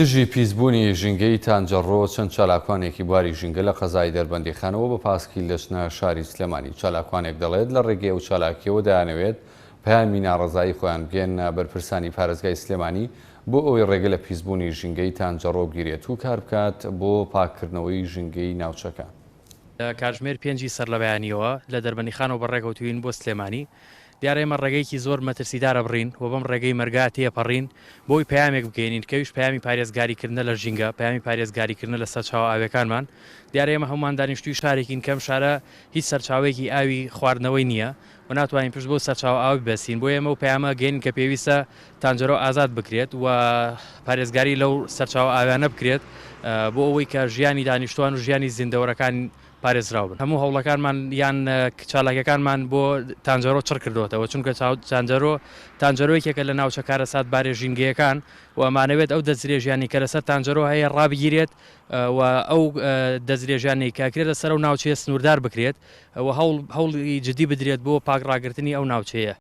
دژی پیسبوونی ژینگەی تانجەڕۆ چەند چالاکوانێکی بواری ژینگە لە قەزای دەربەندیخانەوە بە پاسکی لەچنە شاری سلێمانی. چالاکوانێک دەڵێت لە ڕێگەی ئەو چالاکیەوە دەیانەوێت پەیامی ناڕەزایی خۆیان بگێنە بەرپرسانی پارێزگای سلێمانی بۆ ئەوەی ڕێگە لە پیسبوونی ژینگەی تانجەڕۆ بگیرێت و کار بکات بۆ پاککردنەوەی ژینگەی ناوچەکە. کاتژمێر 5 سەر لە بەیانیەوە لە دەربەندیخانەوە بەڕێکەوتوین بۆ سلێمانی. دیارە ئێمە ڕێگەیەکی زۆر مەترسیدارە بڕین و بەم ڕێگەی مەرگا تێپەڕین بۆی پەیامێک بگەینین کەویش پەیامی پارێزگاریکردنە لە ژینگە، پەیامی پارێزگاریکردنە لە سەرچاوە ئاویەکانمان. دیارە ئێمە هەمومان دانیشتووی شارێکین کەم شارە هیچ سەرچاوێکی ئاوی خواردنەوەی نییە و ناتوانین پشت بۆ سەرچاو ئاوی بەسین. بۆ ئێمە و پەیامە گەین کە پێویستە تانجەرۆ ئازاد بکرێت و پارێزگاری لەو سەرچاوە ئاویانە بکرێت بۆ ئەوەی کە ژیانی دانیشتوان و ژیانی زیندەوەرەکان پارێزراو بن. هەموو هەوڵەکانمان یان چالاکیەکانمان بۆ تانجەرۆ چڕ کردوتەوە، چونکە تانجەرۆیەکێکە لە ناوچە کارەسات بارێ ژینگەیەکان و ئەمانەوێت ئەو دەستدرێژیانی کە لەسەر تانجەرۆ هەیە ڕابگیرێت و ئەو دەستدرێژیانی کاکرێت لەسەر ئەو ناوچەیە سنووردار بکرێت و هەوڵی جدی بدرێت بۆ پاکڕاگررتنی ئەو ناوچەیە.